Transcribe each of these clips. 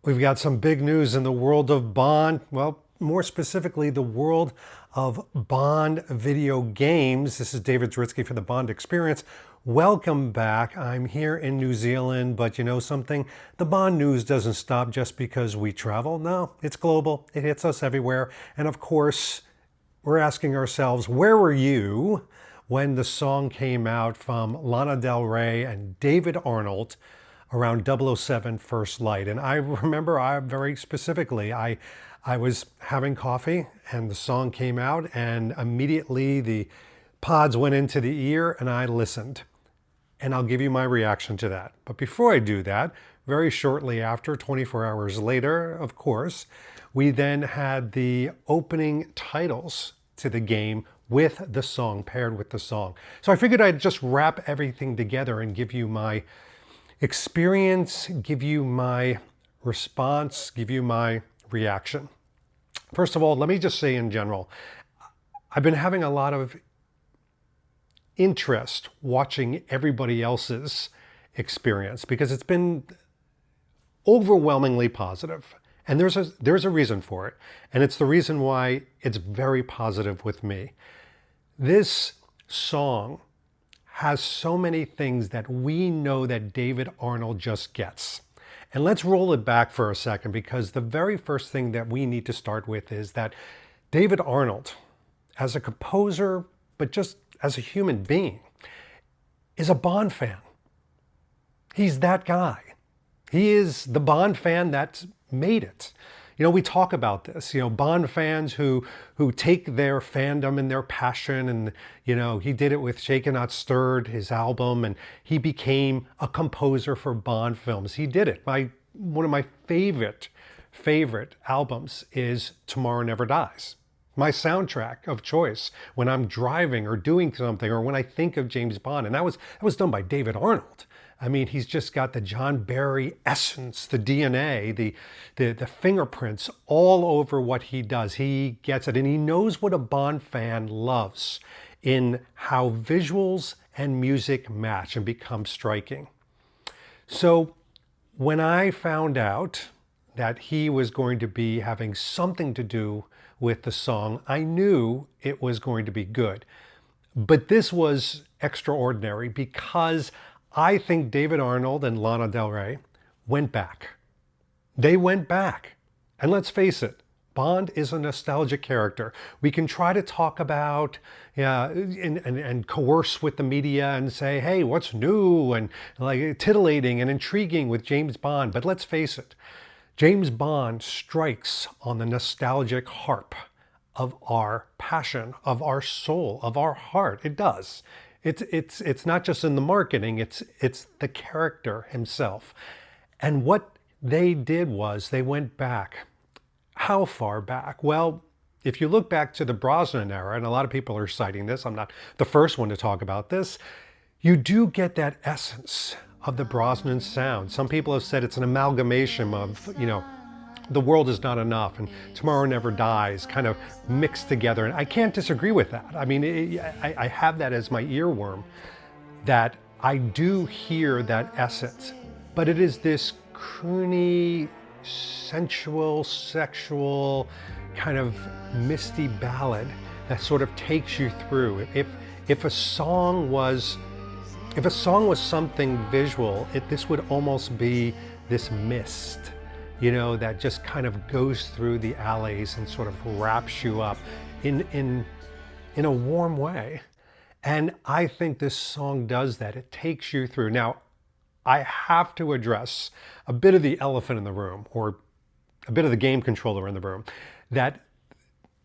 We've got some big news in the world of Bond. Well, more specifically, the world of Bond video games. This is David Zaritsky for the Bond Experience. Welcome back. I'm here in New Zealand, but you know something? The Bond news doesn't stop just because we travel. No, it's global. It hits us everywhere. And of course, we're asking ourselves, where were you when the song came out from Lana Del Rey and David Arnold around 007 First Light? And I remember very specifically, I was having coffee and the song came out and immediately the pods went into the ear and I listened. And I'll give you my reaction to that. But before I do that, very shortly after, 24 hours later, of course, we then had the opening titles to the game with the song, paired with the song. So I figured I'd just wrap everything together and give you my experience, give you my response, give you my reaction. First of all, let me just say in general, I've been having a lot of interest watching everybody else's experience because it's been overwhelmingly positive. And there's a reason for it. And it's the reason why it's very positive with me. This song has so many things that we know that David Arnold just gets. And let's roll it back for a second, because the very first thing that we need to start with is that David Arnold, as a composer, but just as a human being, is a Bond fan. He's that guy. He is the Bond fan that's made it. You know, we talk about this, Bond fans who take their fandom and their passion, and, he did it with Shaken Not Stirred, his album, and he became a composer for Bond films. He did it. One of my favorite albums is Tomorrow Never Dies. My soundtrack of choice when I'm driving or doing something, or when I think of James Bond. And that was done by David Arnold. I mean, he's just got the John Barry essence, the DNA, the fingerprints all over what he does. He gets it, and he knows what a Bond fan loves in how visuals and music match and become striking. So when I found out that he was going to be having something to do with the song, I knew it was going to be good. But this was extraordinary because I think David Arnold and Lana Del Rey went back. They went back. And let's face it, Bond is a nostalgic character. We can try to talk about and coerce with the media and say, hey, what's new, and like titillating and intriguing with James Bond. But let's face it, James Bond strikes on the nostalgic harp of our passion, of our soul, of our heart. It does. It's not just in the marketing, it's the character himself. And what they did was they went back. How far back? Well, if you look back to the Brosnan era, and a lot of people are citing this, I'm not the first one to talk about this, you do get that essence of the Brosnan sound. Some people have said it's an amalgamation of, The World Is Not Enough and Tomorrow Never Dies kind of mixed together. And I can't disagree with that. I mean, I have that as my earworm, that I do hear that essence. But it is this croony, sensual, sexual, kind of misty ballad that sort of takes you through. If a song was something visual, this would almost be this mist, that just kind of goes through the alleys and sort of wraps you up in a warm way. And I think this song does that. It takes you through. Now, I have to address a bit of the elephant in the room, or a bit of the game controller in the room, that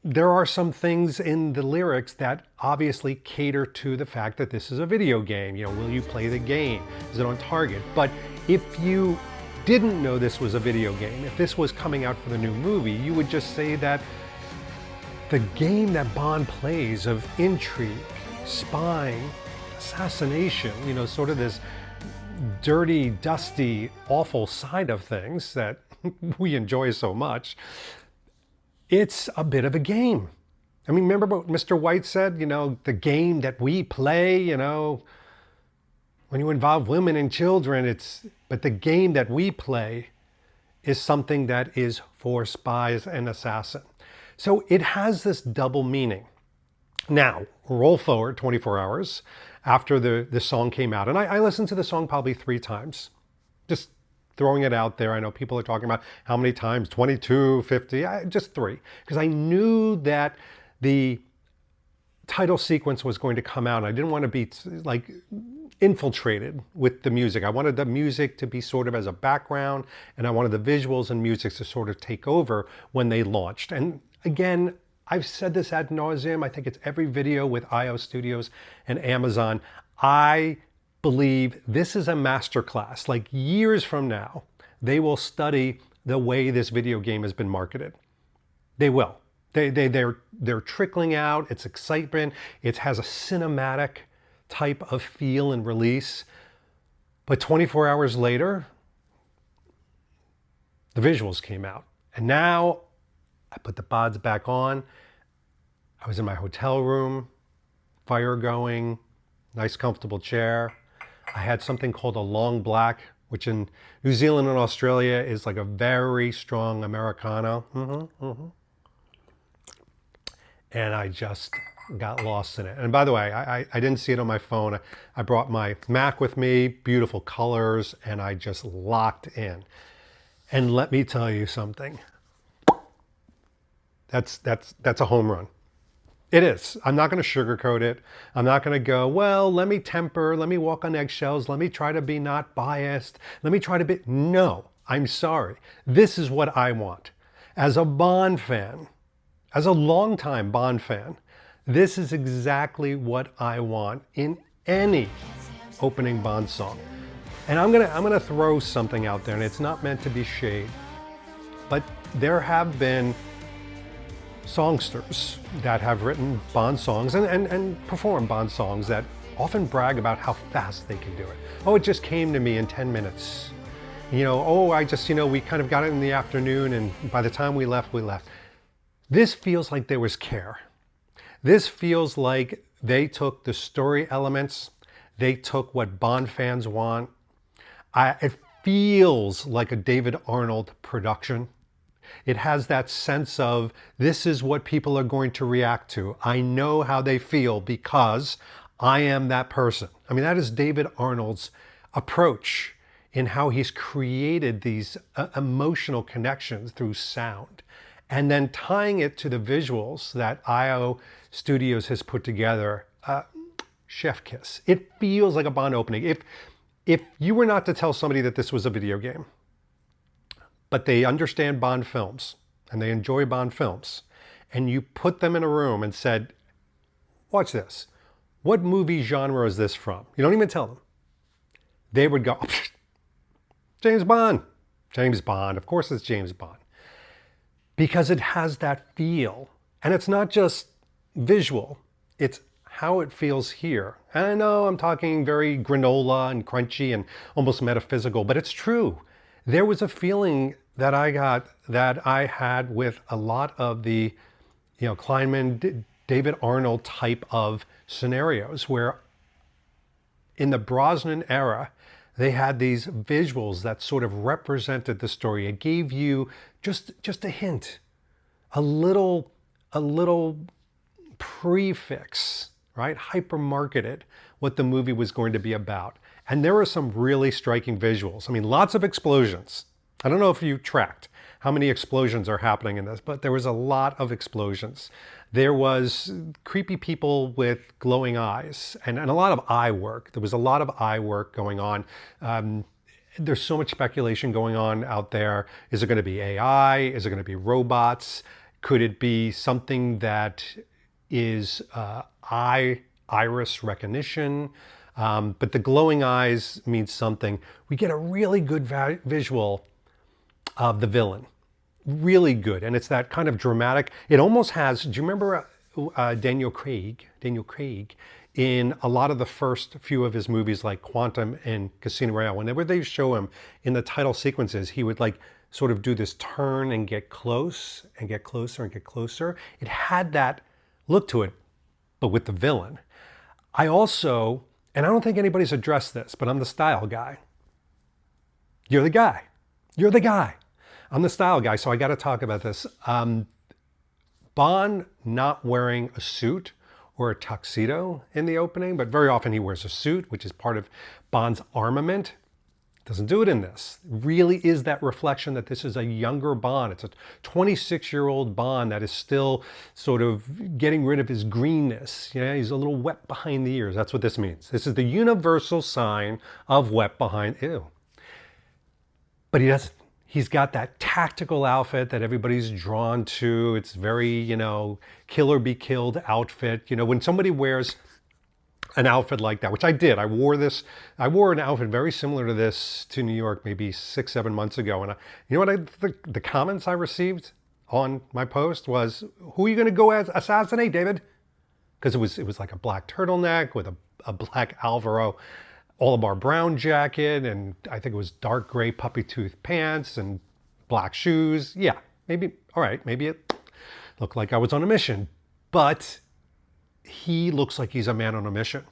there are some things in the lyrics that obviously cater to the fact that this is a video game. Will you play the game? Is it on target? But if you didn't know this was a video game, if this was coming out for the new movie, you would just say that the game that Bond plays of intrigue, spying, assassination, sort of this dirty, dusty, awful side of things that we enjoy so much, it's a bit of a game. I mean, remember what Mr. White said, the game that we play, when you involve women and children, but the game that we play is something that is for spies and assassin. So it has this double meaning. Now, roll forward 24 hours after the song came out. And I listened to the song probably 3 times. Just throwing it out there. I know people are talking about how many times, 22, 50, just 3. Because I knew that the title sequence was going to come out. I didn't want to be like infiltrated with the music. I wanted the music to be sort of as a background, and I wanted the visuals and music to sort of take over when they launched. And again, I've said this ad nauseum. I think it's every video with IO Studios and Amazon. I believe this is a masterclass. Like years from now, they will study the way this video game has been marketed. They will. They're trickling out. It's excitement. It has a cinematic type of feel and release. But 24 hours later, the visuals came out. And now I put the pods back on. I was in my hotel room, fire going, nice comfortable chair. I had something called a long black, which in New Zealand and Australia is like a very strong Americano. And I just got lost in it. And by the way, I didn't see it on my phone. I brought my Mac with me, beautiful colors, and I just locked in. And let me tell you something. That's a home run. It is. I'm not going to sugarcoat it. I'm not going to go, well, let me temper, let me walk on eggshells, let me try to be not biased, let me try to be... No, I'm sorry. This is what I want. As a Bond fan, as a longtime Bond fan, this is exactly what I want in any opening Bond song. And I'm gonna throw something out there, and it's not meant to be shade, but there have been songsters that have written Bond songs and perform Bond songs that often brag about how fast they can do it. Oh, it just came to me in 10 minutes. You know, oh, I just, we kind of got it in the afternoon, and by the time we left, we left. This feels like there was care. This feels like they took the story elements, they took what Bond fans want. It feels like a David Arnold production. It has that sense of, this is what people are going to react to. I know how they feel because I am that person. I mean, that is David Arnold's approach in how he's created these emotional connections through sound. And then tying it to the visuals that IO Studios has put together, chef kiss. It feels like a Bond opening. If you were not to tell somebody that this was a video game, but they understand Bond films and they enjoy Bond films, and you put them in a room and said, watch this. What movie genre is this from? You don't even tell them. They would go, James Bond. James Bond. Of course it's James Bond. Because it has that feel. And it's not just visual. It's how it feels here. And I know I'm talking very granola and crunchy and almost metaphysical, but it's true. There was a feeling that I got, that I had with a lot of the, Kleinman, David Arnold type of scenarios, where in the Brosnan era, they had these visuals that sort of represented the story. It gave you just a hint, a little prefix, right? Hyper-marketed what the movie was going to be about. And there were some really striking visuals. I mean, lots of explosions. I don't know if you tracked how many explosions are happening in this, but there was a lot of explosions. There was creepy people with glowing eyes and a lot of eye work. There was a lot of eye work going on. There's so much speculation going on out there. Is it going to be AI? Is it going to be robots? Could it be something that is iris recognition? But the glowing eyes means something. We get a really good visual of the villain. Really good. And it's that kind of dramatic. It almost has, do you remember Daniel Craig in a lot of the first few of his movies like Quantum and Casino Royale? Whenever they show him in the title sequences, he would like sort of do this turn and get close and get closer and get closer. It had that look to it, but with the villain. I also, and I don't think anybody's addressed this, but I'm the style guy. You're the guy. You're the guy. I'm the style guy, so I got to talk about this. Bond not wearing a suit or a tuxedo in the opening, but very often he wears a suit, which is part of Bond's armament. Doesn't do it in this. Really is that reflection that this is a younger Bond. It's a 26-year-old Bond that is still sort of getting rid of his greenness. Yeah, he's a little wet behind the ears. That's what this means. This is the universal sign of wet behind, ew. But he doesn't. He's got that tactical outfit that everybody's drawn to. It's very, kill or be killed outfit. When somebody wears an outfit like that, which I did. I wore an outfit very similar to this to New York maybe 6-7 months ago. And the comments I received on my post was, who are you going to go assassinate, David? Because it was like a black turtleneck with a black Alvaro Oliver Brown jacket, and I think it was dark gray puppy tooth pants and black shoes. Yeah, maybe, all right, maybe it looked like I was on a mission, but he looks like he's a man on a mission.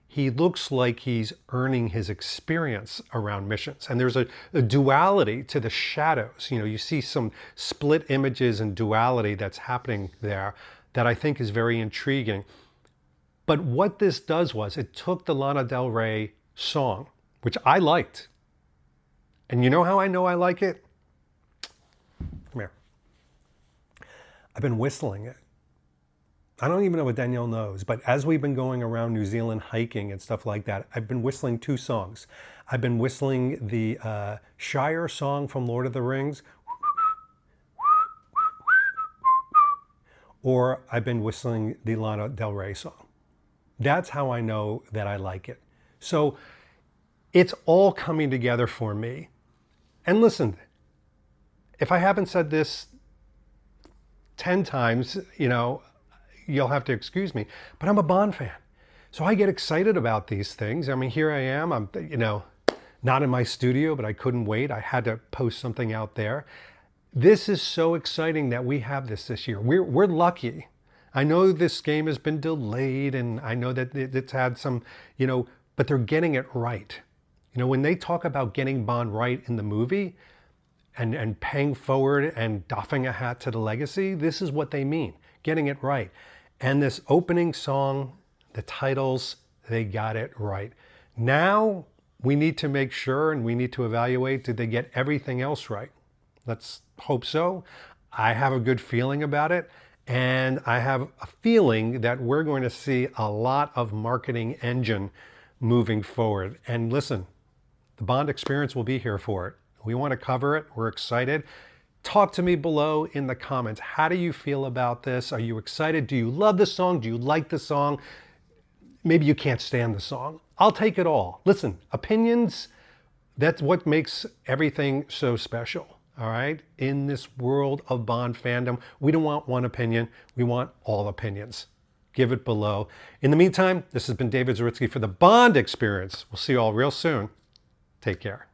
He looks like he's earning his experience around missions. And there's a duality to the shadows. You see some split images and duality that's happening there that I think is very intriguing. But what this does was it took the Lana Del Rey song, which I liked. And you know how I know I like it? Come here. I've been whistling it. I don't even know what Danielle knows, but as we've been going around New Zealand hiking and stuff like that, I've been whistling 2 songs. I've been whistling the Shire song from Lord of the Rings, or I've been whistling the Lana Del Rey song. That's how I know that I like it. So it's all coming together for me. And listen, if I haven't said this 10 times, you'll have to excuse me, but I'm a Bond fan. So I get excited about these things. I mean, here I am, I'm, not in my studio, but I couldn't wait. I had to post something out there. This is so exciting that we have this year. We're lucky. I know this game has been delayed, and I know that it's had some, but they're getting it right. When they talk about getting Bond right in the movie and paying forward and doffing a hat to the legacy, this is what they mean, getting it right. And this opening song, the titles, they got it right. Now we need to make sure and we need to evaluate, did they get everything else right? Let's hope so. I have a good feeling about it. And I have a feeling that we're going to see a lot of marketing engine moving forward. And listen, the Bond experience will be here for it. We want to cover it. We're excited. Talk to me below in the comments. How do you feel about this? Are you excited? Do you love the song? Do you like the song? Maybe you can't stand the song. I'll take it all. Listen, opinions, that's what makes everything so special. All right? In this world of Bond fandom, we don't want one opinion. We want all opinions. Give it below. In the meantime, this has been David Zaritsky for the Bond Experience. We'll see you all real soon. Take care.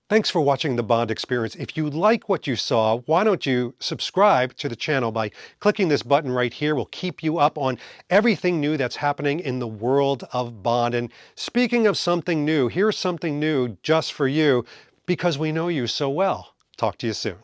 Thanks for watching the Bond Experience. If you like what you saw, why don't you subscribe to the channel by clicking this button right here. We'll keep you up on everything new that's happening in the world of Bond. And speaking of something new, here's something new just for you, because we know you so well. Talk to you soon.